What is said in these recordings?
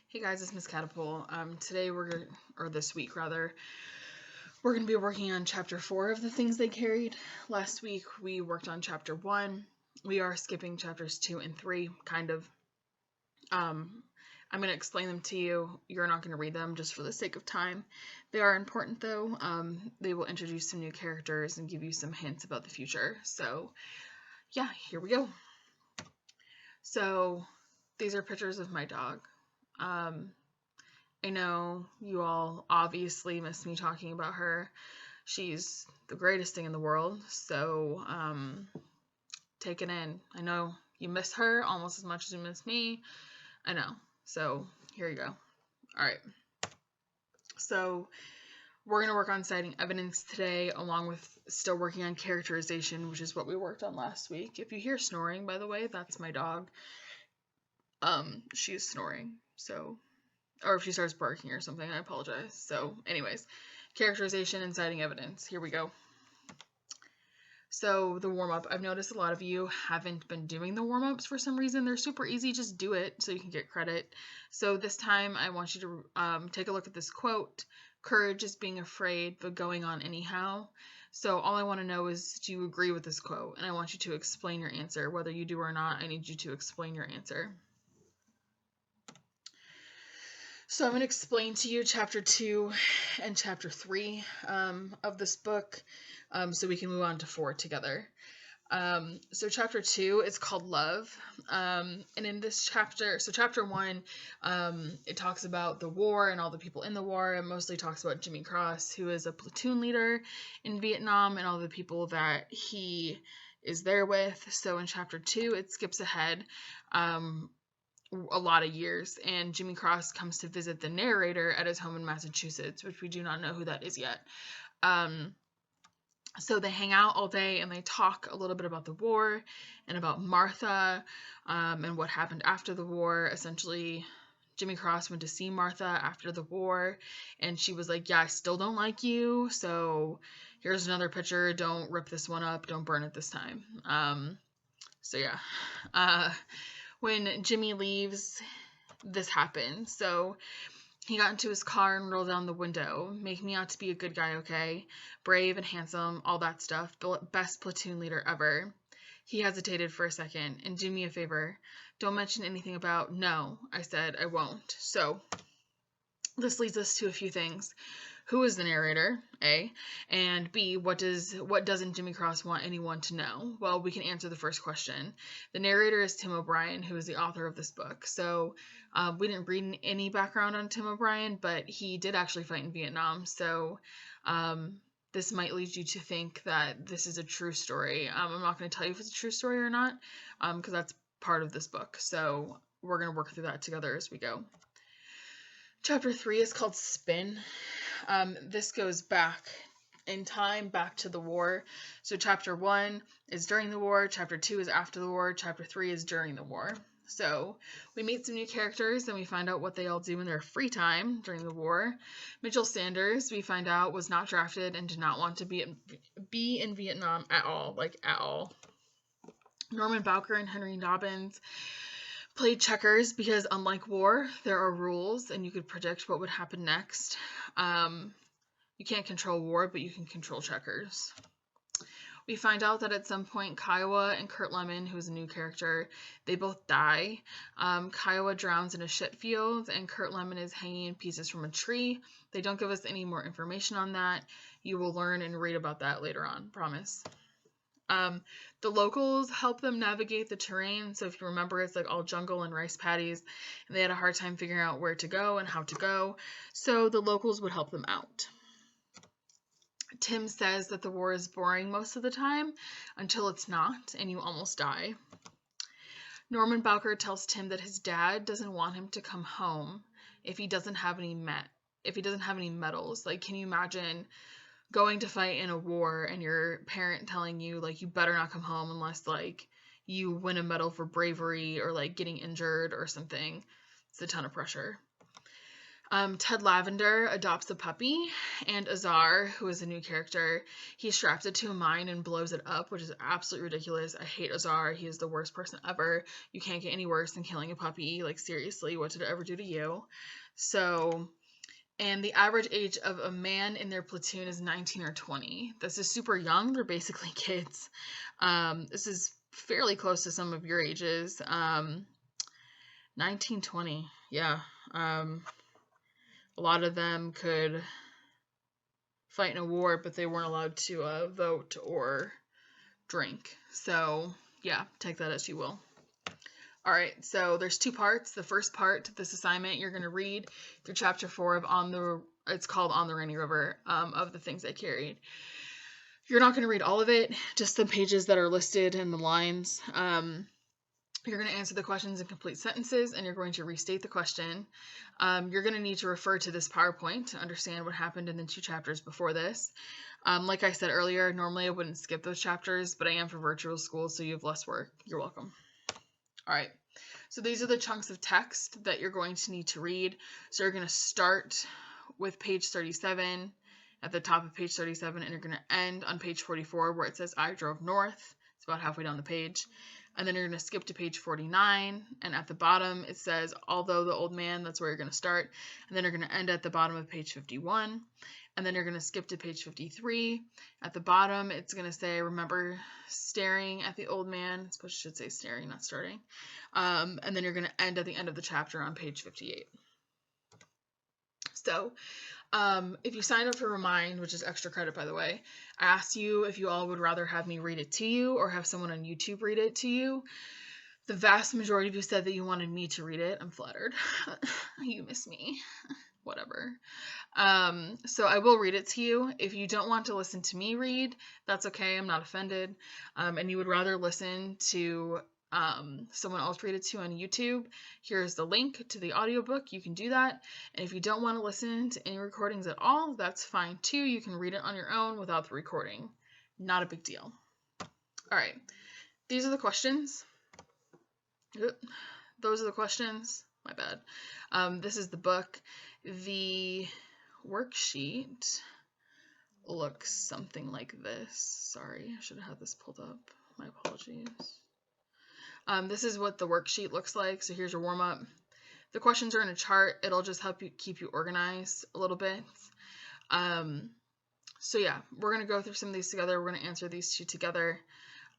Hey guys, it's Miss Catapult. Today or this week rather, we're gonna be working on chapter 4 of the things they carried. Last week we worked on chapter 1. We are skipping chapters 2 and 3, kind of. I'm gonna explain them to you. You're not gonna read them just for the sake of time. They are important though. They will introduce some new characters and give you some hints about the future. So yeah, here we go. So these are pictures of my dog. I know you all obviously miss me talking about her. She's the greatest thing in the world, so take it in. I know you miss her almost as much as you miss me. I know. So here you go. Alright. So we're going to work on citing evidence today, along with still working on characterization, which is what we worked on last week. If you hear snoring, by the way, that's my dog. She is snoring, so... or if she starts barking or something, I apologize. So anyways, characterization and citing evidence. Here we go. So the warm-up. I've noticed a lot of you haven't been doing the warm-ups for some reason. They're super easy. Just do it so you can get credit. So this time I want you to take a look at this quote. Courage is being afraid, but going on anyhow. So all I want to know is, do you agree with this quote? And I want you to explain your answer. Whether you do or not, I need you to explain your answer. So I'm going to explain to you chapter 2 and chapter 3 of this book, so we can move on to 4 together. So chapter 2 is called Love, and in this chapter, so chapter 1, it talks about the war and all the people in the war. It mostly talks about Jimmy Cross, who is a platoon leader in Vietnam, and all the people that he is there with. So in chapter 2, it skips ahead a lot of years, and Jimmy Cross comes to visit the narrator at his home in Massachusetts, which we do not know who that is yet. So they hang out all day and they talk a little bit about the war and about Martha, and what happened after the war. Essentially, Jimmy Cross went to see Martha after the war, and she was like, yeah, I still don't like you, so here's another picture. Don't rip this one up. Don't burn it this time. So yeah. When Jimmy leaves, this happens. So he got into his car and rolled down the window. Make me out to be a good guy, okay? Brave and handsome, all that stuff. Best platoon leader ever. He hesitated for a second. And do me a favor. Don't mention anything about, no, I said, I won't. So this leads us to a few things. Who is the narrator? A. And B, what doesn't Jimmy Cross want anyone to know? Well, we can answer the first question. The narrator is Tim O'Brien, who is the author of this book. So we didn't read any background on Tim O'Brien, but he did actually fight in Vietnam. So this might lead you to think that this is a true story. I'm not going to tell you if it's a true story or not, because that's part of this book. So we're going to work through that together as we go. Chapter 3 is called Spin. This goes back in time, back to the war. So chapter 1 is during the war, chapter 2 is after the war, chapter 3 is during the war. So we meet some new characters and we find out what they all do in their free time during the war. Mitchell Sanders, we find out, was not drafted and did not want to be in Vietnam at all, like at all. Norman Bowker and Henry Dobbins played checkers because, unlike war, there are rules and you could predict what would happen next. You can't control war, but you can control checkers. We find out that at some point, Kiowa and Kurt Lemon, who is a new character, they both die. Kiowa drowns in a shit field, and Kurt Lemon is hanging in pieces from a tree. They don't give us any more information on that. You will learn and read about that later on, promise. The locals help them navigate the terrain. So if you remember, it's like all jungle and rice paddies, and they had a hard time figuring out where to go and how to go. So the locals would help them out. Tim says that the war is boring most of the time until it's not, and you almost die. Norman Bowker tells Tim that his dad doesn't want him to come home if he doesn't have any medals. Like, can you imagine going to fight in a war and your parent telling you, like, you better not come home unless, like, you win a medal for bravery or, like, getting injured or something? It's a ton of pressure. Ted Lavender adopts a puppy, and Azar, who is a new character, he straps it to a mine and blows it up, which is absolutely ridiculous. I hate Azar. He is the worst person ever. You can't get any worse than killing a puppy. Like, seriously, what did it ever do to you? So, and the average age of a man in their platoon is 19 or 20. This is super young. They're basically kids. This is fairly close to some of your ages. 19, 20. Yeah. A lot of them could fight in a war, but they weren't allowed to vote or drink. So, yeah, take that as you will. All right, so there's 2 parts. The first part, this assignment, you're going to read through chapter 4 of it's called On the Rainy River, of the things I carried. You're not going to read all of it, just the pages that are listed and the lines. You're going to answer the questions in complete sentences, and you're going to restate the question. You're going to need to refer to this PowerPoint to understand what happened in the 2 chapters before this. Like I said earlier, normally I wouldn't skip those chapters, but I am for virtual school, so you have less work. You're welcome. All right, so these are the chunks of text that you're going to need to read. So you're going to start with page 37, at the top of page 37, and you're going to end on page 44 where it says I drove north. It's about halfway down the page. And then you're going to skip to page 49, and at the bottom it says, although the old man, that's where you're going to start. And then you're going to end at the bottom of page 51. And then you're going to skip to page 53. At the bottom, it's going to say, remember staring at the old man. I suppose you should say staring, not starting. And then you're going to end at the end of the chapter on page 58. So, if you signed up for Remind, which is extra credit, by the way, I asked you if you all would rather have me read it to you or have someone on YouTube read it to you. The vast majority of you said that you wanted me to read it. I'm flattered. You miss me. Whatever. So I will read it to you. If you don't want to listen to me read, that's okay. I'm not offended. And you would rather listen to someone else read it to on YouTube, here's the link to the audiobook. You can do that. And if you don't want to listen to any recordings at all, that's fine too. You can read it on your own without the recording. Not a big deal. All right. These are the questions. Those are the questions. My bad. This is the book. The worksheet looks something like this. Sorry, I should have had this pulled up. My apologies. This is what the worksheet looks like. So here's your warm-up. The questions are in a chart. It'll just help you keep you organized a little bit. So yeah, we're going to go through some of these together. We're going to answer these 2 together.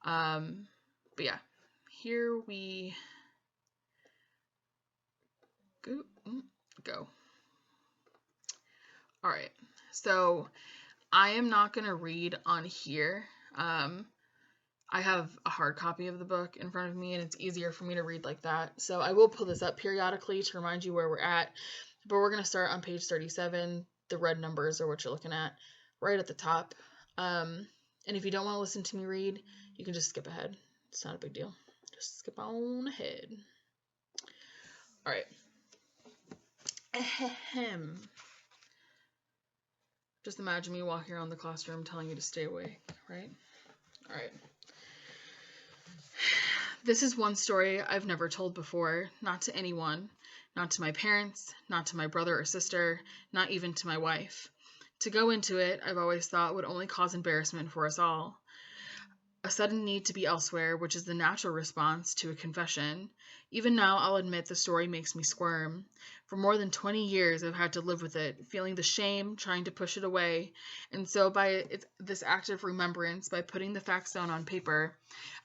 But yeah, here we go. All right, so I am not going to read on here. I have a hard copy of the book in front of me, and it's easier for me to read like that. So I will pull this up periodically to remind you where we're at. But we're going to start on page 37. The red numbers are what you're looking at right at the top. And if you don't want to listen to me read, you can just skip ahead. It's not a big deal. Just skip on ahead. All right. Ahem. Just imagine me walking around the classroom telling you to stay awake, right? All right. This is one story I've never told before, not to anyone, not to my parents, not to my brother or sister, not even to my wife. To go into it, I've always thought would only cause embarrassment for us all. A sudden need to be elsewhere, which is the natural response to a confession. Even now, I'll admit the story makes me squirm. For more than 20 years, I've had to live with it, feeling the shame, trying to push it away. And so by this act of remembrance, by putting the facts down on paper,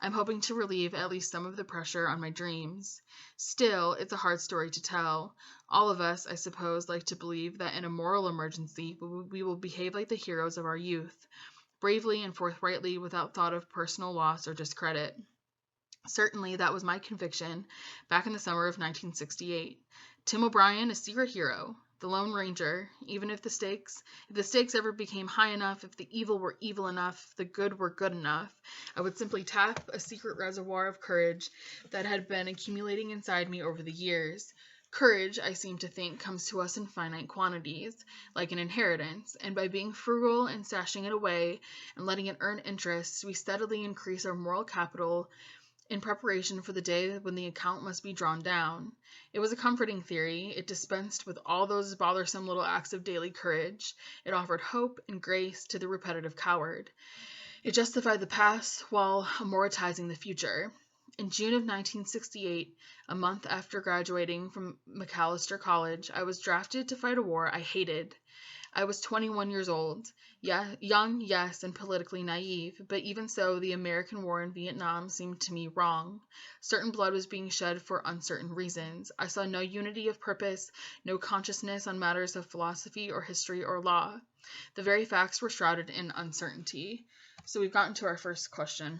I'm hoping to relieve at least some of the pressure on my dreams. Still, it's a hard story to tell. All of us, I suppose, like to believe that in a moral emergency, we will behave like the heroes of our youth, bravely and forthrightly without thought of personal loss or discredit. Certainly, that was my conviction back in the summer of 1968. Tim O'Brien, a secret hero, the Lone Ranger, even if the stakes ever became high enough, if the evil were evil enough, the good were good enough, I would simply tap a secret reservoir of courage that had been accumulating inside me over the years. Courage, I seem to think, comes to us in finite quantities, like an inheritance, and by being frugal and stashing it away and letting it earn interest, we steadily increase our moral capital in preparation for the day when the account must be drawn down. It was a comforting theory. It dispensed with all those bothersome little acts of daily courage. It offered hope and grace to the repetitive coward. It justified the past while amortizing the future. In June of 1968, a month after graduating from Macalester College, I was drafted to fight a war I hated. I was 21 years old. Yeah, young, yes, and politically naive, but even so, the American war in Vietnam seemed to me wrong. Certain blood was being shed for uncertain reasons. I saw no unity of purpose, no consciousness on matters of philosophy or history or law. The very facts were shrouded in uncertainty. So we've gotten to our first question,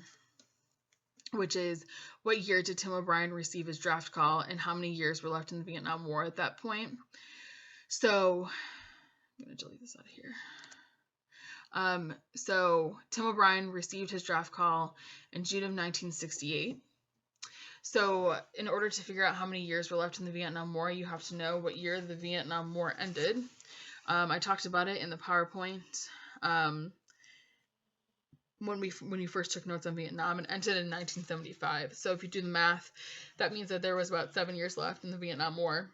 which is, what year did Tim O'Brien receive his draft call, and how many years were left in the Vietnam War at that point? So I'm going to delete this out of here. So Tim O'Brien received his draft call in June of 1968. So in order to figure out how many years were left in the Vietnam War, you have to know what year the Vietnam War ended. I talked about it in the PowerPoint when you first took notes on Vietnam. It ended in 1975. So if you do the math, that means that there was about 7 years left in the Vietnam War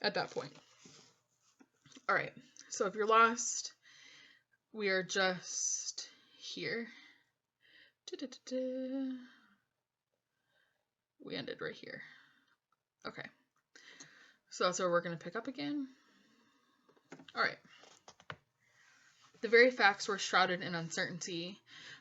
at that point. All right, so if you're lost, we are just here. We ended right here. Okay, so that's where we're going to pick up again. All right. The very facts were shrouded in uncertainty.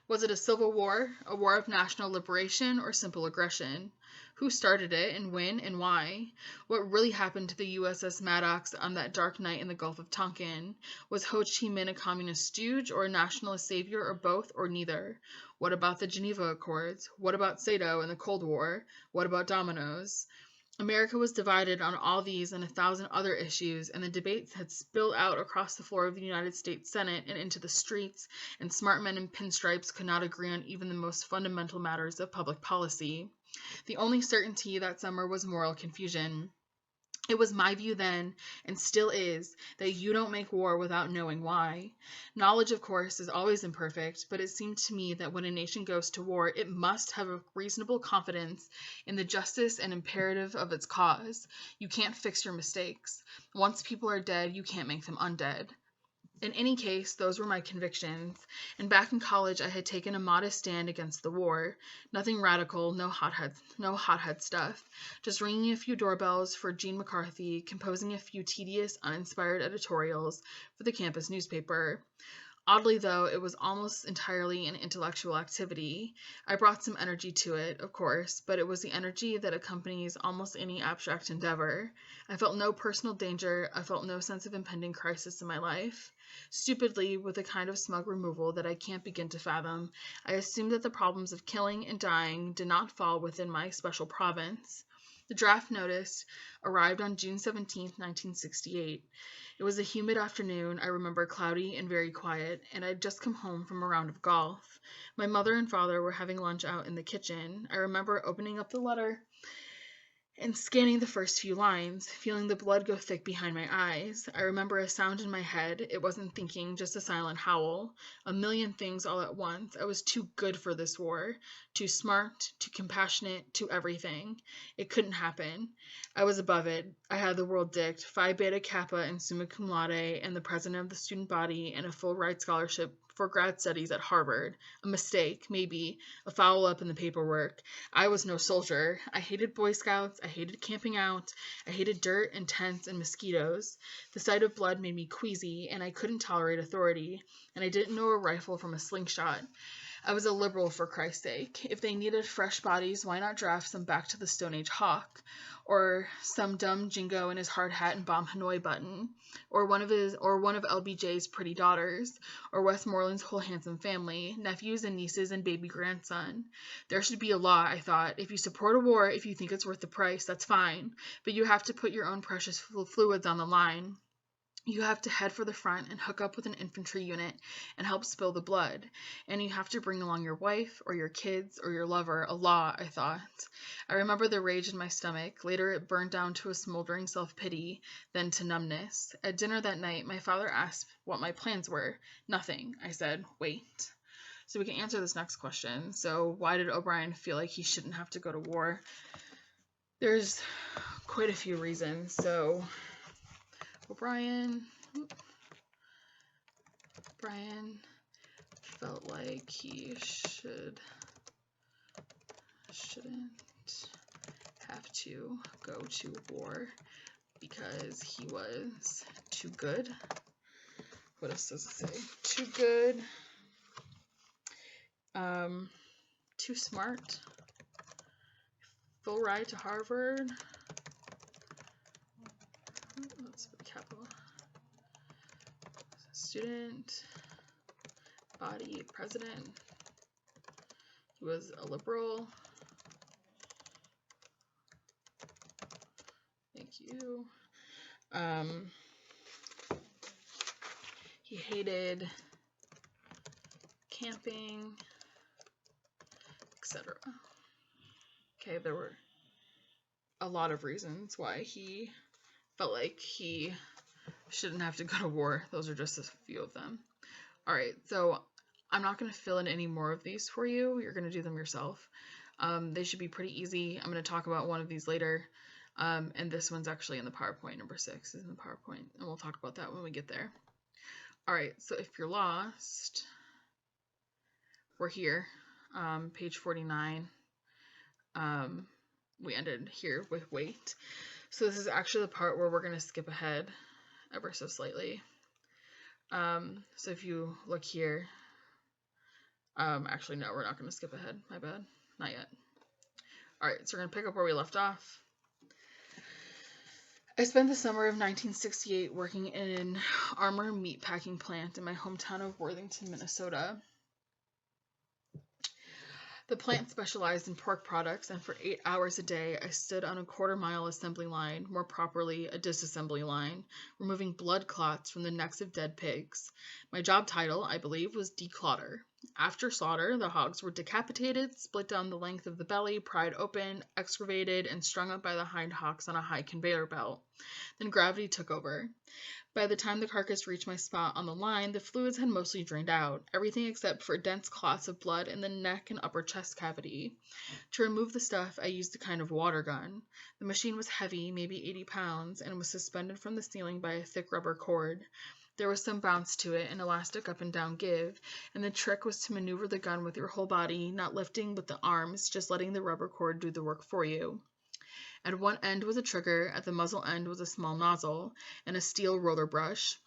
Was it a civil war, a war of national liberation, or simple aggression? Who started it, and when, and why? What really happened to the USS Maddox on that dark night in the Gulf of Tonkin? Was Ho Chi Minh a communist stooge, or a nationalist savior, or both, or neither? What about the Geneva Accords? What about Sato and the Cold War? What about dominoes? America was divided on all these and 1,000 other issues, and the debates had spilled out across the floor of the United States Senate and into the streets, and smart men in pinstripes could not agree on even the most fundamental matters of public policy. The only certainty that summer was moral confusion. It was my view then, and still is, that you don't make war without knowing why. Knowledge, of course, is always imperfect, but it seemed to me that when a nation goes to war, it must have a reasonable confidence in the justice and imperative of its cause. You can't fix your mistakes. Once people are dead, you can't make them undead. In any case, those were my convictions, and back in college I had taken a modest stand against the war. Nothing radical, no hothead stuff. Just ringing a few doorbells for Gene McCarthy, composing a few tedious, uninspired editorials for the campus newspaper. Oddly, though, it was almost entirely an intellectual activity. I brought some energy to it, of course, but it was the energy that accompanies almost any abstract endeavor. I felt no personal danger. I felt no sense of impending crisis in my life. Stupidly, with a kind of smug removal that I can't begin to fathom, I assumed that the problems of killing and dying did not fall within my special province. The draft notice arrived on June 17, 1968. It was a humid afternoon, I remember, cloudy and very quiet, and I'd just come home from a round of golf. My mother and father were having lunch out in the kitchen. I remember opening up the letter and scanning the first few lines, feeling the blood go thick behind my eyes. I remember a sound in my head. It wasn't thinking, just a silent howl. A million things all at once. I was too good for this war. Too smart, too compassionate, too everything. It couldn't happen. I was above it. I had the world dicked, Phi Beta Kappa and summa cum laude, and the president of the student body, and a full ride scholarship for grad studies at Harvard. A mistake, maybe, a foul up in the paperwork. I was no soldier. I hated Boy Scouts. I hated camping out. I hated dirt and tents and mosquitoes. The sight of blood made me queasy, and I couldn't tolerate authority, and I didn't know a rifle from a slingshot. I was a liberal, for Christ's sake. If they needed fresh bodies, why not draft some back to the Stone Age hawk? Or some dumb jingo in his hard hat and bomb Hanoi button? Or one of LBJ's pretty daughters? Or Westmoreland's whole handsome family, nephews and nieces and baby grandson? There should be a law, I thought. If you support a war, if you think it's worth the price, that's fine. But you have to put your own precious fluids on the line. You have to head for the front and hook up with an infantry unit and help spill the blood. And you have to bring along your wife or your kids or your lover. A law, I thought. I remember the rage in my stomach. Later it burned down to a smoldering self-pity, then to numbness. At dinner that night, my father asked what my plans were. Nothing, I said. Wait. So we can answer this next question. So why did O'Brien feel like he shouldn't have to go to war? There's quite a few reasons. So O'Brien felt like he shouldn't have to go to war because he was too good. What else does it say? Too good. Too smart. Full ride to Harvard. Let's put capital. Student. Body. President. He was a liberal. Thank you. He hated camping, etc. Okay, there were a lot of reasons why he felt like he shouldn't have to go to war. Those are just a few of them. All right, so I'm not going to fill in any more of these for you. You're going to do them yourself. They should be pretty easy. I'm going to talk about one of these later. And this one's actually in the PowerPoint. Number 6 is in the PowerPoint, and we'll talk about that when we get there. All right, so if you're lost, we're here, page 49. We ended here with weight. So this is actually the part where we're going to skip ahead ever so slightly. So if you look here, actually, no, we're not going to skip ahead. My bad. Not yet. All right, so we're going to pick up where we left off. I spent the summer of 1968 working in an armor meatpacking plant in my hometown of Worthington, Minnesota. The plant specialized in pork products, and for 8 hours a day, I stood on a quarter-mile assembly line, more properly, a disassembly line, removing blood clots from the necks of dead pigs. My job title, I believe, was declotter. After slaughter, the hogs were decapitated, split down the length of the belly, pried open, excavated, and strung up by the hind hocks on a high conveyor belt. Then gravity took over. By the time the carcass reached my spot on the line, the fluids had mostly drained out, everything except for dense clots of blood in the neck and upper chest cavity. To remove the stuff, I used a kind of water gun. The machine was heavy, maybe 80 pounds, and was suspended from the ceiling by a thick rubber cord. There was some bounce to it, an elastic up and down give, and the trick was to maneuver the gun with your whole body, not lifting with the arms, just letting the rubber cord do the work for you. At one end was a trigger, at the muzzle end was a small nozzle, and a steel roller brush.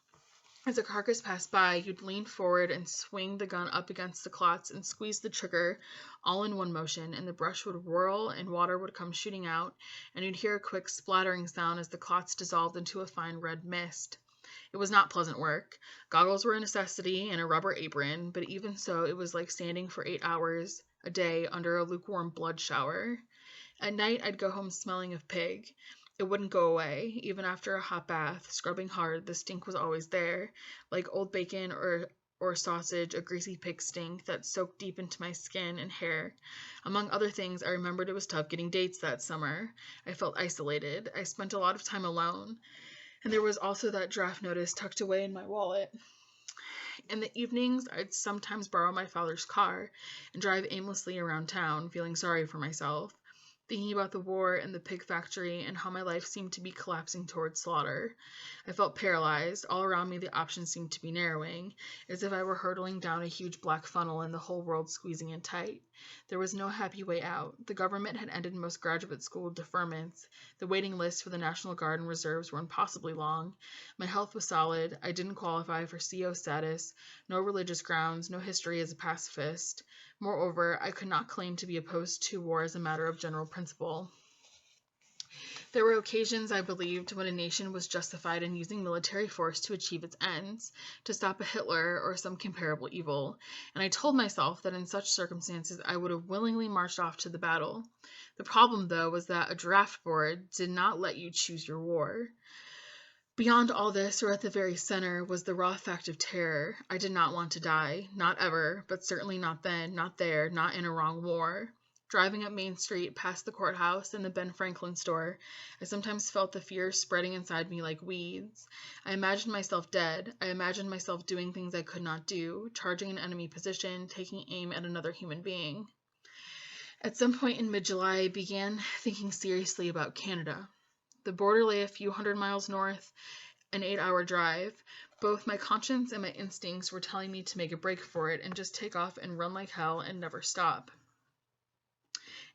As a carcass passed by, you'd lean forward and swing the gun up against the clots and squeeze the trigger, all in one motion, and the brush would whirl and water would come shooting out, and you'd hear a quick splattering sound as the clots dissolved into a fine red mist. It was not pleasant work. Goggles were a necessity and a rubber apron, but even so, it was like standing for 8 hours a day under a lukewarm blood shower. At night, I'd go home smelling of pig. It wouldn't go away. Even after a hot bath, scrubbing hard, the stink was always there, like old bacon or sausage, a greasy pig stink that soaked deep into my skin and hair. Among other things, I remembered it was tough getting dates that summer. I felt isolated. I spent a lot of time alone. And there was also that draft notice tucked away in my wallet. In the evenings, I'd sometimes borrow my father's car and drive aimlessly around town, feeling sorry for myself, thinking about the war and the pig factory and how my life seemed to be collapsing towards slaughter. I felt paralyzed. All around me, the options seemed to be narrowing, as if I were hurtling down a huge black funnel and the whole world squeezing in tight. There was no happy way out. The government had ended most graduate school deferments. The waiting lists for the National Guard and Reserves were impossibly long. My health was solid. I didn't qualify for CO status, no religious grounds, no history as a pacifist. Moreover, I could not claim to be opposed to war as a matter of general principle. There were occasions, I believed, when a nation was justified in using military force to achieve its ends, to stop a Hitler or some comparable evil, and I told myself that in such circumstances I would have willingly marched off to the battle. The problem, though, was that a draft board did not let you choose your war. Beyond all this, or at the very center, was the raw fact of terror. I did not want to die, not ever, but certainly not then, not there, not in a wrong war. Driving up Main Street, past the courthouse and the Ben Franklin store, I sometimes felt the fear spreading inside me like weeds. I imagined myself dead. I imagined myself doing things I could not do, charging an enemy position, taking aim at another human being. At some point in mid-July, I began thinking seriously about Canada. The border lay a few hundred miles north, an 8-hour drive. Both my conscience and my instincts were telling me to make a break for it and just take off and run like hell and never stop.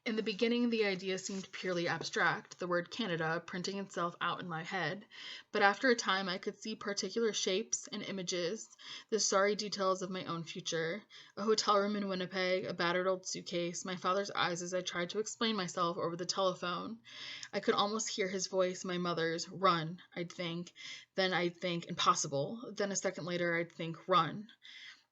In the beginning, the idea seemed purely abstract, the word Canada printing itself out in my head, but after a time I could see particular shapes and images, the sorry details of my own future. A hotel room in Winnipeg, a battered old suitcase, my father's eyes as I tried to explain myself over the telephone. I could almost hear his voice, my mother's, run, I'd think. Then I'd think, impossible. Then a second later I'd think, run.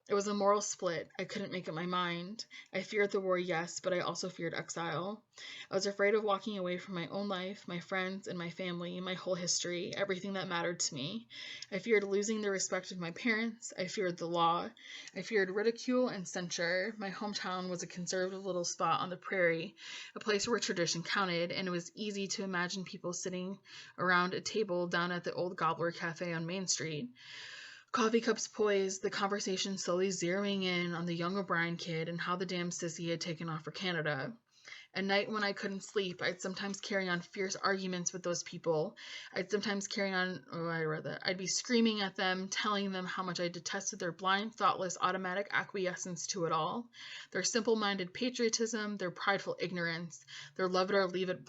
It was a moral split. I couldn't make up my mind. I feared the war, yes, but I also feared exile. I was afraid of walking away from my own life, my friends and my family, my whole history, everything that mattered to me. I feared losing the respect of my parents. I feared the law. I feared ridicule and censure. My hometown was a conservative little spot on the prairie, a place where tradition counted, and it was easy to imagine people sitting around a table down at the old Gobbler Cafe on Main Street. Coffee cups poised, the conversation slowly zeroing in on the young O'Brien kid and how the damn sissy had taken off for Canada. At night when I couldn't sleep, I'd sometimes carry on fierce arguments with those people. I'd be screaming at them, telling them how much I detested their blind, thoughtless, automatic acquiescence to it all, their simple-minded patriotism, their prideful ignorance, their love it or leave it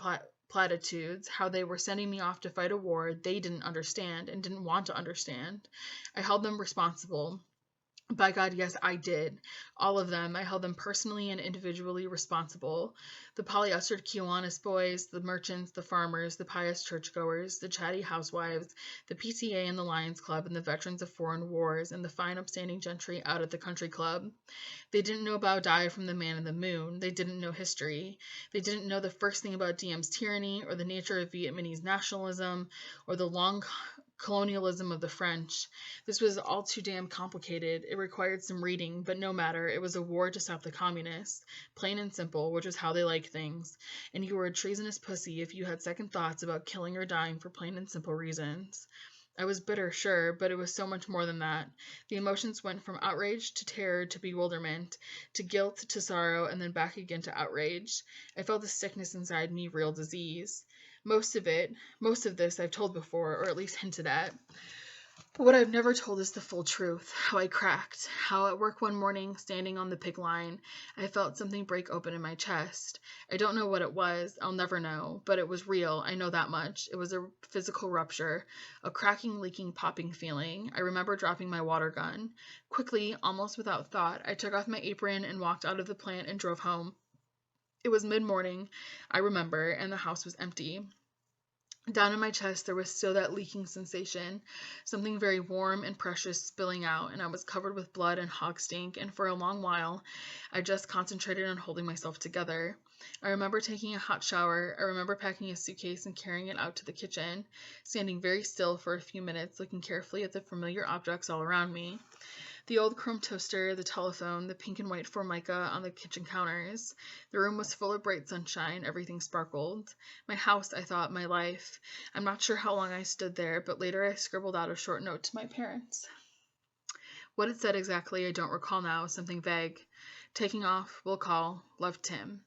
platitudes, how they were sending me off to fight a war they didn't understand and didn't want to understand. I held them responsible. By God, yes, I did. All of them. I held them personally and individually responsible. The polyestered Kiwanis boys, the merchants, the farmers, the pious churchgoers, the chatty housewives, the PTA and the Lions Club, and the veterans of foreign wars, and the fine upstanding gentry out at the country club. They didn't know about Die from the Man in the Moon. They didn't know history. They didn't know the first thing about Diem's tyranny, or the nature of Vietnamese nationalism, or the long colonialism of the French. This was all too damn complicated. It required some reading, but no matter. It was a war to stop the communists. Plain and simple, which is how they like things. And you were a treasonous pussy if you had second thoughts about killing or dying for plain and simple reasons. I was bitter, sure, but it was so much more than that. The emotions went from outrage to terror to bewilderment, to guilt to sorrow, and then back again to outrage. I felt a sickness inside me, real disease. Most of this I've told before, or at least hinted at. But what I've never told is the full truth, how I cracked, how at work one morning, standing on the pig line, I felt something break open in my chest. I don't know what it was, I'll never know, but it was real, I know that much. It was a physical rupture, a cracking, leaking, popping feeling. I remember dropping my water gun. Quickly, almost without thought, I took off my apron and walked out of the plant and drove home. It was mid-morning, I remember, and the house was empty. Down in my chest, there was still that leaking sensation, something very warm and precious spilling out, and I was covered with blood and hog stink, and for a long while, I just concentrated on holding myself together. I remember taking a hot shower. I remember packing a suitcase and carrying it out to the kitchen, standing very still for a few minutes, looking carefully at the familiar objects all around me. The old chrome toaster, the telephone, the pink and white formica on the kitchen counters. The room was full of bright sunshine, everything sparkled. My house, I thought, my life. I'm not sure how long I stood there, but later I scribbled out a short note to my parents. What it said exactly, I don't recall now, something vague. Taking off, will call, love Tim.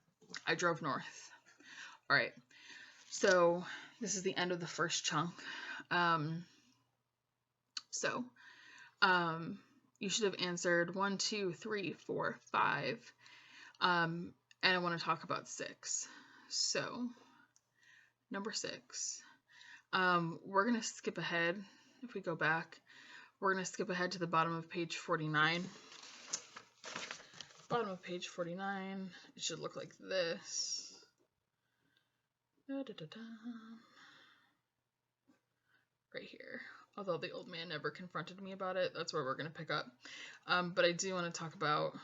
I drove north. All right, so this is the end of the first chunk. You should have answered 1, 2, 3, 4, 5. And I want to talk about 6. So, number 6. We're going to skip ahead. If we go back, we're going to skip ahead to the bottom of page 49. Bottom of page 49. It should look like this. Da-da-da-da. Right here. Although the old man never confronted me about it, that's where we're going to pick up. But I do want to talk about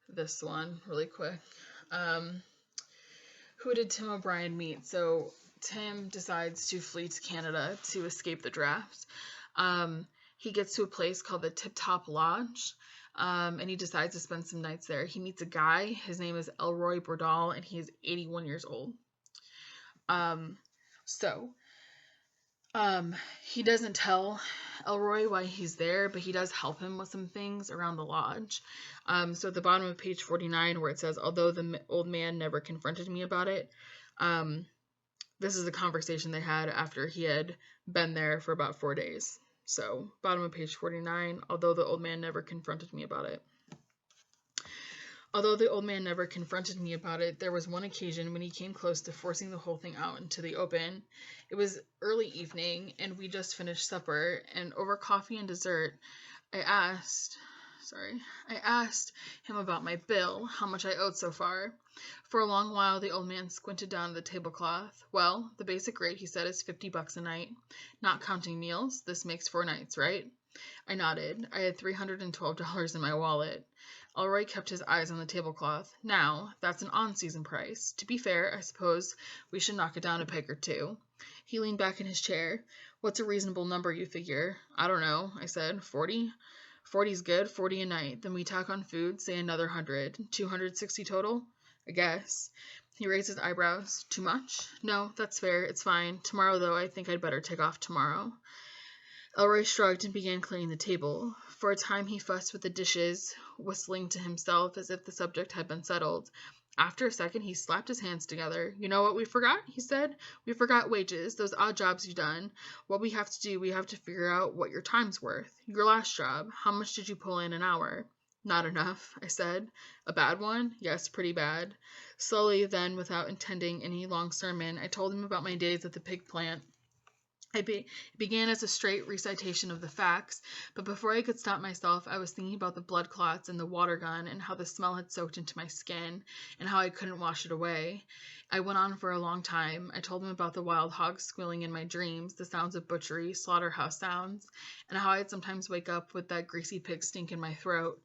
this one really quick. Who did Tim O'Brien meet? So Tim decides to flee to Canada to escape the draft. He gets to a place called the Tip Top Lodge. and he decides to spend some nights there. He meets a guy. His name is Elroy Bordal, and he is 81 years old. Um, so he doesn't tell Elroy why he's there, but he does help him with some things around the lodge. So at the bottom of page 49, where it says, although the old man never confronted me about it, this is a conversation they had after he had been there for about 4 days. So bottom of page 49, although the old man never confronted me about it. Although the old man never confronted me about it, there was one occasion when he came close to forcing the whole thing out into the open. It was early evening, and we just finished supper, and over coffee and dessert, I asked him about my bill, how much I owed so far. For a long while, the old man squinted down at the tablecloth. Well, the basic rate, he said, is $50 a night. Not counting meals, this makes 4 nights, right? I nodded. I had $312 in my wallet. Elroy kept his eyes on the tablecloth. Now, that's an on-season price. To be fair, I suppose we should knock it down a peg or two. He leaned back in his chair. What's a reasonable number, you figure? I don't know, I said. 40? 40's good, 40 a night. Then we tack on food, say another 100. 260 total? I guess. He raised his eyebrows. Too much? No, that's fair. It's fine. Tomorrow, though, I think I'd better take off tomorrow. Elroy shrugged and began cleaning the table. For a time he fussed with the dishes, whistling to himself as if the subject had been settled. After a second, he slapped his hands together. You know what we forgot? He said. We forgot wages, those odd jobs you've done. What we have to do, we have to figure out what your time's worth. Your last job, how much did you pull in an hour? Not enough, I said. A bad one? Yes, pretty bad. Slowly, then, without intending any long sermon, I told him about my days at the pig plant. It began as a straight recitation of the facts, but before I could stop myself, I was thinking about the blood clots and the water gun and how the smell had soaked into my skin and how I couldn't wash it away. I went on for a long time. I told him about the wild hogs squealing in my dreams, the sounds of butchery, slaughterhouse sounds, and how I'd sometimes wake up with that greasy pig stink in my throat.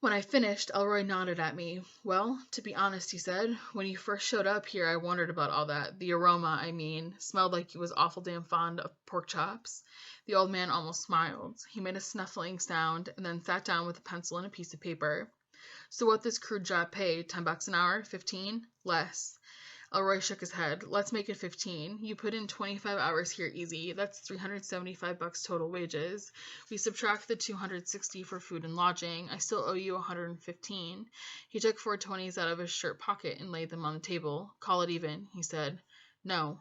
When I finished, Elroy nodded at me. Well, to be honest, he said, when you first showed up here, I wondered about all that. The aroma, I mean, smelled like you was awful damn fond of pork chops. The old man almost smiled. He made a snuffling sound and then sat down with a pencil and a piece of paper. So what this crude job pay? $10 an hour? 15? Less. Elroy shook his head. Let's make it 15. You put in 25 hours here easy. That's $375 total wages. We subtract the 260 for food and lodging. I still owe you 115. He took 420s out of his shirt pocket and laid them on the table. Call it even, he said. No.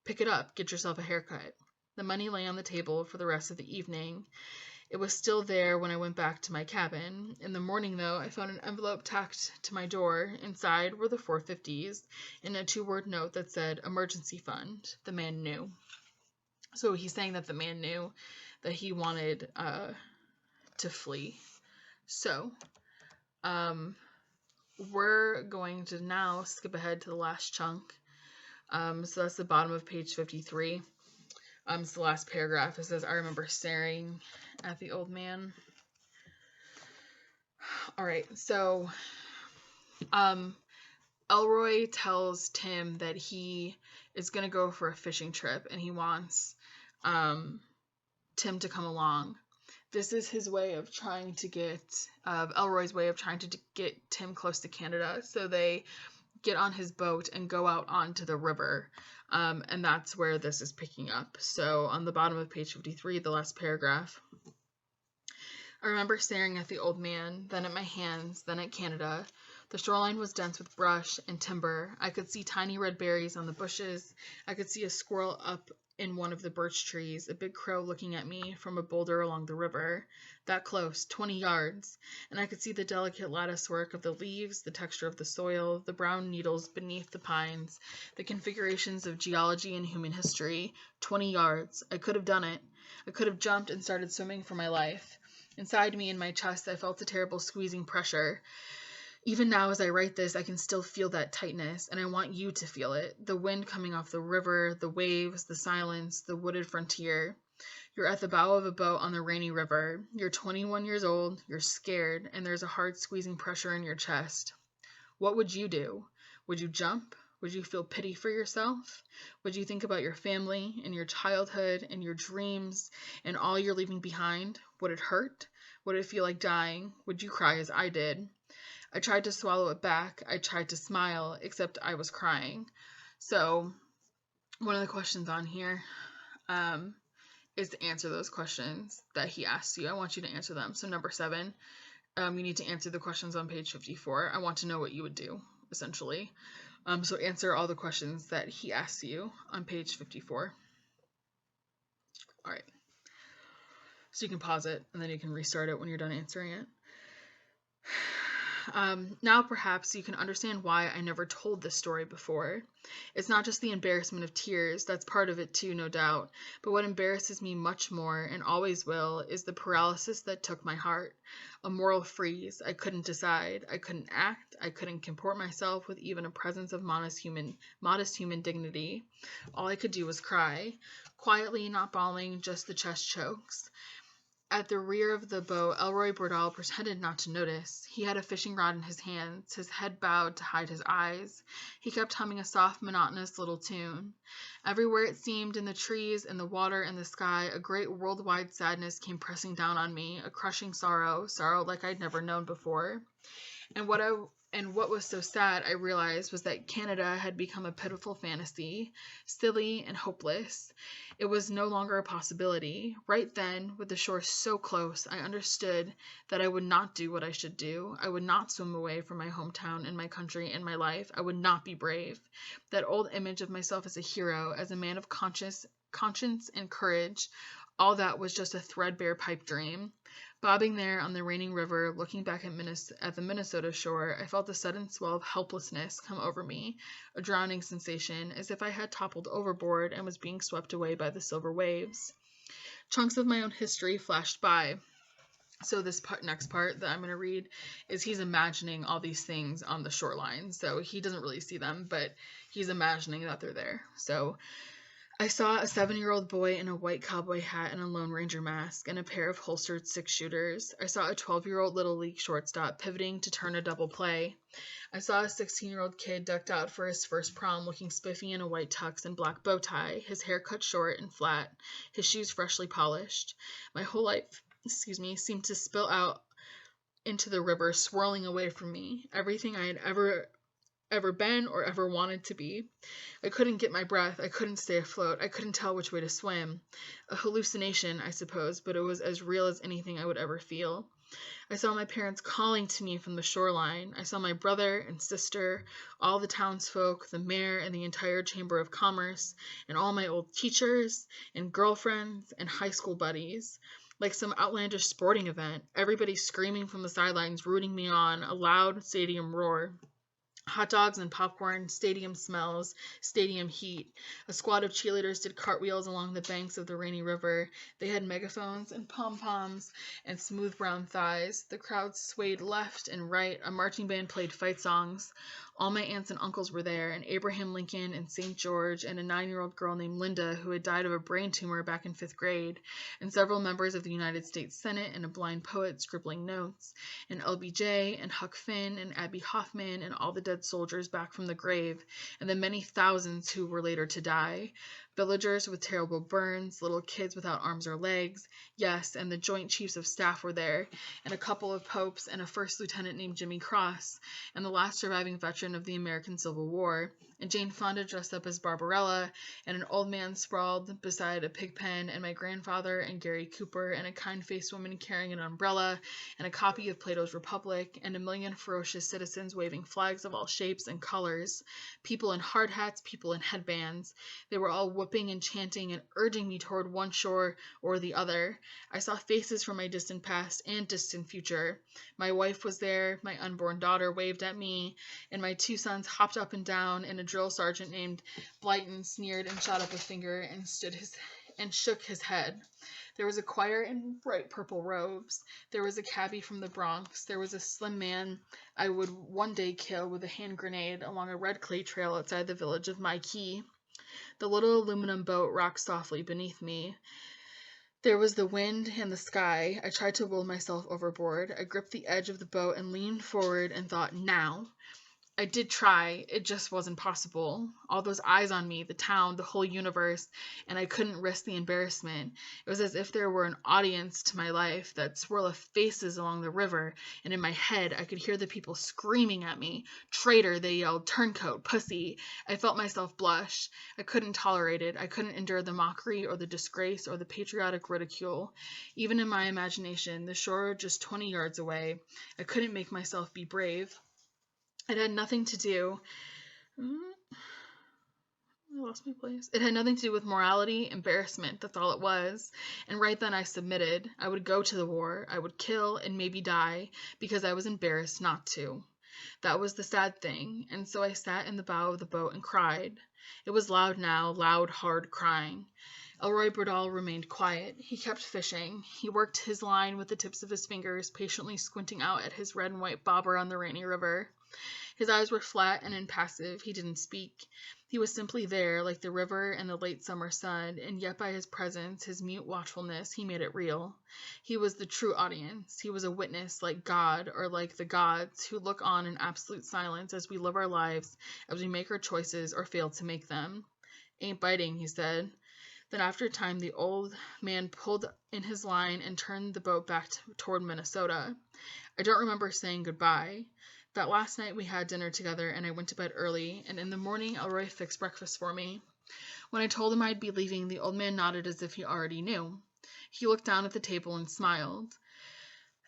Pick it up. Get yourself a haircut. The money lay on the table for the rest of the evening. It was still there when I went back to my cabin. In the morning, though, I found an envelope tacked to my door. Inside were the 450s and a 2-word note that said, emergency fund. The man knew. So he's saying that the man knew that he wanted to flee. So we're going to now skip ahead to the last chunk. So that's the bottom of page 53. It's the last paragraph. It says, I remember staring at the old man. All right, so Elroy tells Tim that he is going to go for a fishing trip and he wants Tim to come along. This is his way of trying to get, Elroy's way of trying to get Tim close to Canada. So they get on his boat and go out onto the river. And that's where this is picking up. So on the bottom of page 53, the last paragraph, I remember staring at the old man, then at my hands, then at Canada. The shoreline was dense with brush and timber. I could see tiny red berries on the bushes. I could see a squirrel up in one of the birch trees, a big crow looking at me from a boulder along the river. That close, 20 yards, and I could see the delicate lattice work of the leaves, the texture of the soil, the brown needles beneath the pines, the configurations of geology and human history. 20 yards. I could have done it. I could have jumped and started swimming for my life. Inside me, in my chest, I felt a terrible squeezing pressure. Even now, as I write this, I can still feel that tightness, and I want you to feel it. The wind coming off the river, the waves, the silence, the wooded frontier. You're at the bow of a boat on the rainy river. You're 21 years old, you're scared, and there's a hard squeezing pressure in your chest. What would you do? Would you jump? Would you feel pity for yourself? Would you think about your family and your childhood and your dreams and all you're leaving behind? Would it hurt? Would it feel like dying? Would you cry as I did? I tried to swallow it back. I tried to smile, except I was crying. So, one of the questions on here is to answer those questions that he asks you. I want you to answer them. So, number 7, you need to answer the questions on page 54. I want to know what you would do, essentially. So answer all the questions that he asks you on page 54. All right. So you can pause it, and then you can restart it when you're done answering it. Now perhaps you can understand why I never told this story before. It's not just the embarrassment of tears, that's part of it too, no doubt, but what embarrasses me much more, and always will, is the paralysis that took my heart. A moral freeze. I couldn't decide. I couldn't act. I couldn't comport myself with even a presence of modest human dignity. All I could do was cry. Quietly, not bawling, just the chest chokes. At the rear of the boat, Elroy Bordal pretended not to notice. He had a fishing rod in his hands, his head bowed to hide his eyes. He kept humming a soft, monotonous little tune. Everywhere it seemed, in the trees, in the water, in the sky, a great worldwide sadness came pressing down on me, a crushing sorrow like I'd never known before. And what was so sad, I realized, was that Canada had become a pitiful fantasy, silly and hopeless. It was no longer a possibility. Right then, with the shore so close, I understood that I would not do what I should do. I would not swim away from my hometown and my country and my life. I would not be brave. That old image of myself as a hero, as a man of conscience and courage, all that was just a threadbare pipe dream. Bobbing there on the raining river, looking back at the Minnesota shore, I felt a sudden swell of helplessness come over me, a drowning sensation, as if I had toppled overboard and was being swept away by the silver waves. Chunks of my own history flashed by. So this next part that I'm going to read is he's imagining all these things on the shoreline. So he doesn't really see them, but he's imagining that they're there. So I saw a 7-year-old boy in a white cowboy hat and a Lone Ranger mask and a pair of holstered 6-shooters. I saw a 12-year-old Little League shortstop pivoting to turn a double play. I saw a 16-year-old kid decked out for his first prom looking spiffy in a white tux and black bow tie, his hair cut short and flat, his shoes freshly polished. My whole life, seemed to spill out into the river, swirling away from me. Everything I had ever been or ever wanted to be. I couldn't get my breath. I couldn't stay afloat. I couldn't tell which way to swim. A hallucination, I suppose, but it was as real as anything I would ever feel. I saw my parents calling to me from the shoreline. I saw my brother and sister, all the townsfolk, the mayor and the entire Chamber of Commerce, and all my old teachers and girlfriends and high school buddies. Like some outlandish sporting event, everybody screaming from the sidelines, rooting me on, a loud stadium roar. Hot dogs and popcorn, stadium smells, stadium heat. A squad of cheerleaders did cartwheels along the banks of the rainy river. They had megaphones and pom-poms and smooth brown thighs. The crowd swayed left and right. A marching band played fight songs. All my aunts and uncles were there, and Abraham Lincoln and St. George, and a 9-year-old girl named Linda who had died of a brain tumor back in 5th grade, and several members of the United States Senate, and a blind poet scribbling notes, and LBJ, and Huck Finn, and Abby Hoffman, and all the dead soldiers back from the grave, and the many thousands who were later to die. Villagers with terrible burns, little kids without arms or legs, yes, and the Joint Chiefs of Staff were there, and a couple of popes, and a first lieutenant named Jimmy Cross, and the last surviving veteran of the American Civil War, and Jane Fonda dressed up as Barbarella, and an old man sprawled beside a pig pen, and my grandfather and Gary Cooper, and a kind-faced woman carrying an umbrella, and a copy of Plato's Republic, and a million ferocious citizens waving flags of all shapes and colors, people in hard hats, people in headbands. They were all whooping and chanting and urging me toward one shore or the other. I saw faces from my distant past and distant future. My wife was there, my unborn daughter waved at me, and my 2 sons hopped up and down, and a drill sergeant named Blyton sneered and shot up a finger and shook his head. There was a choir in bright purple robes. There was a cabbie from the Bronx. There was a slim man I would one day kill with a hand grenade along a red clay trail outside the village of My Key. The little aluminum boat rocked softly beneath me. There was the wind and the sky. I tried to will myself overboard. I gripped the edge of the boat and leaned forward and thought, now. I did try, it just wasn't possible. All those eyes on me, the town, the whole universe, and I couldn't risk the embarrassment. It was as if there were an audience to my life, that swirl of faces along the river, and in my head I could hear the people screaming at me. Traitor, they yelled, turncoat, pussy. I felt myself blush. I couldn't tolerate it. I couldn't endure the mockery or the disgrace or the patriotic ridicule. Even in my imagination, the shore just 20 yards away, I couldn't make myself be brave. It had nothing to do. I lost my place. It had nothing to do with morality, embarrassment. That's all it was. And right then I submitted. I would go to the war. I would kill and maybe die because I was embarrassed not to. That was the sad thing. And so I sat in the bow of the boat and cried. It was loud now, loud, hard crying. Elroy Burdall remained quiet. He kept fishing. He worked his line with the tips of his fingers, patiently squinting out at his red and white bobber on the rainy river. His eyes were flat and impassive. He didn't speak. He was simply there, like the river and the late summer sun, and yet by his presence, his mute watchfulness, he made it real. He was the true audience. He was a witness, like God, or like the gods, who look on in absolute silence as we live our lives, as we make our choices or fail to make them. Ain't biting, he said. Then after a time, the old man pulled in his line and turned the boat back toward Minnesota. I don't remember saying goodbye. That last night we had dinner together, and I went to bed early, and in the morning Elroy fixed breakfast for me. When I told him I'd be leaving, the old man nodded as if he already knew. He looked down at the table and smiled.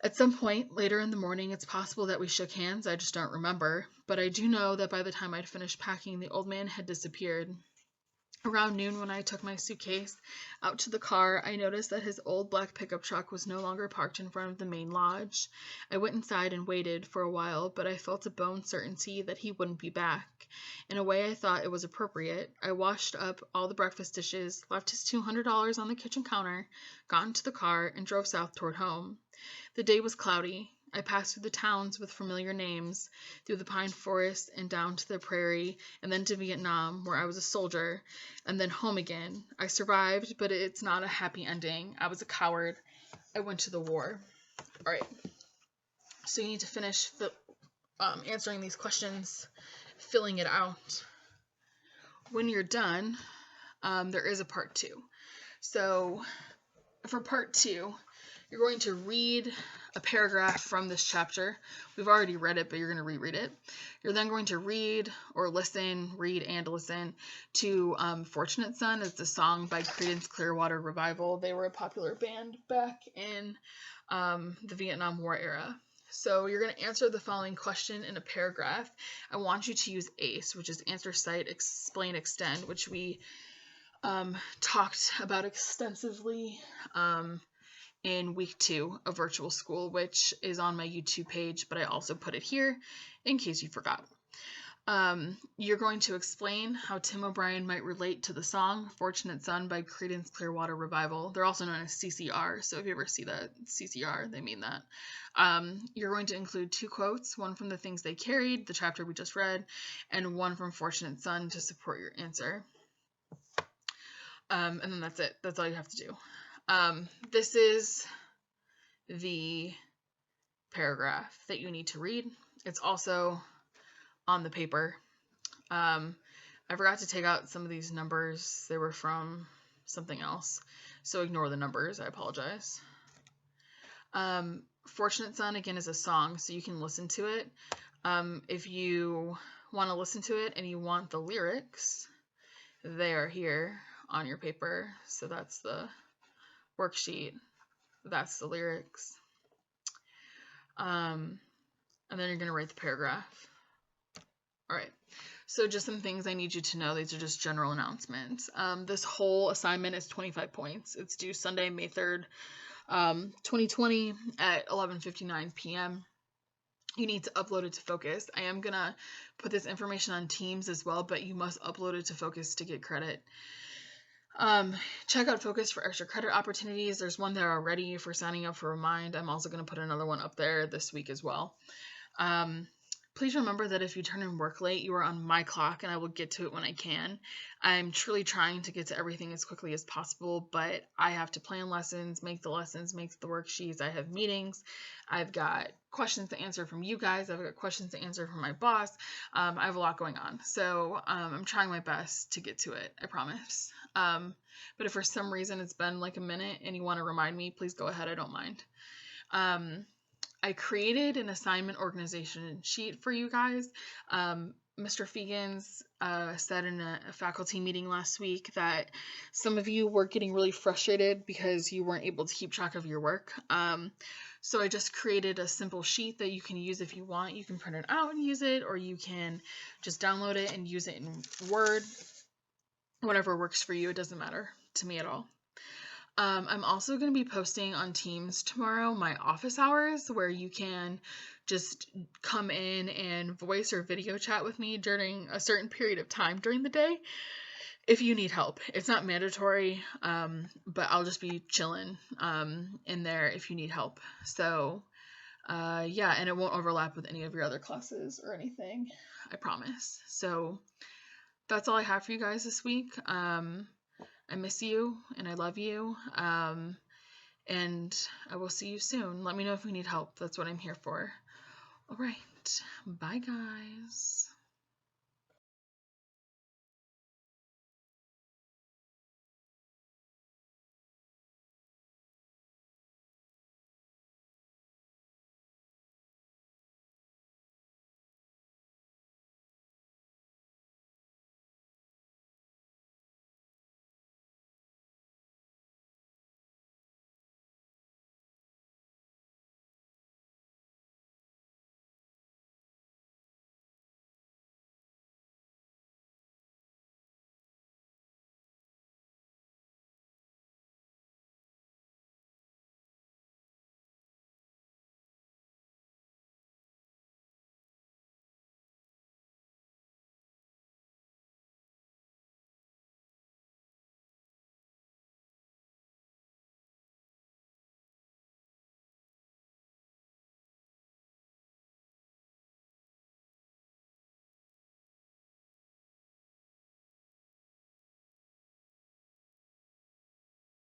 At some point later in the morning, it's possible that we shook hands, I just don't remember, but I do know that by the time I'd finished packing, the old man had disappeared. Around noon, when I took my suitcase out to the car, I noticed that his old black pickup truck was no longer parked in front of the main lodge. I went inside and waited for a while, but I felt a bone certainty that he wouldn't be back. In a way, I thought it was appropriate. I washed up all the breakfast dishes, left his $200 on the kitchen counter, got into the car, and drove south toward home. The day was cloudy. I passed through the towns with familiar names, through the pine forest and down to the prairie, and then to Vietnam, where I was a soldier, and then home again. I survived, but it's not a happy ending. I was a coward. I went to the war. All right. So you need to finish answering these questions, filling it out. When you're done, there is a part 2. So for part 2, you're going to read a paragraph from this chapter. We've already read it, but you're going to reread it. You're then going to read and listen to Fortunate Son. It's a song by Creedence Clearwater Revival. They were a popular band back in the Vietnam War era. So you're going to answer the following question in a paragraph. I want you to use ACE, which is answer, cite, explain, extend, which we talked about extensively in week 2 of virtual school, which is on my YouTube page, but I also put it here in case you forgot. You're going to explain how Tim O'Brien might relate to the song Fortunate Son by Creedence Clearwater Revival. They're also known as CCR, so if you ever see that CCR, they mean that. You're going to include 2 quotes, one from The Things They Carried, the chapter we just read, and one from Fortunate Son to support your answer. And then that's it. That's all you have to do. This is the paragraph that you need to read. It's also on the paper. I forgot to take out some of these numbers. They were from something else, so ignore the numbers. I apologize. Fortunate Son, again, is a song, so you can listen to it. If you want to listen to it and you want the lyrics, they are here on your paper. So that's the worksheet. That's the lyrics. And then you're going to write the paragraph. All right. So just some things I need you to know. These are just general announcements. This whole assignment is 25 points. It's due Sunday, May 3rd, 2020 at 11:59 p.m. You need to upload it to Focus. I am going to put this information on Teams as well, but you must upload it to Focus to get credit. Check out Focus for extra credit opportunities. There's one there already for signing up for Remind. I'm also going to put another one up there this week as well. Please remember that if you turn in work late, you are on my clock and I will get to it when I can. I'm truly trying to get to everything as quickly as possible, but I have to plan lessons, make the worksheets. I have meetings. I've got questions to answer from you guys. I've got questions to answer from my boss. I have a lot going on. So I'm trying my best to get to it, I promise. But if for some reason it's been like a minute and you want to remind me, please go ahead. I don't mind. I created an assignment organization sheet for you guys. Mr. Fegans said in a faculty meeting last week that some of you were getting really frustrated because you weren't able to keep track of your work. So I just created a simple sheet that you can use if you want. You can print it out and use it, or you can just download it and use it in Word. Whatever works for you, it doesn't matter to me at all. I'm also going to be posting on Teams tomorrow my office hours, where you can just come in and voice or video chat with me during a certain period of time during the day if you need help. It's not mandatory, but I'll just be chilling in there if you need help. So yeah, and it won't overlap with any of your other classes or anything, I promise. So that's all I have for you guys this week. I miss you and I love you. And I will see you soon. Let me know if you need help. That's what I'm here for. All right. Bye, guys.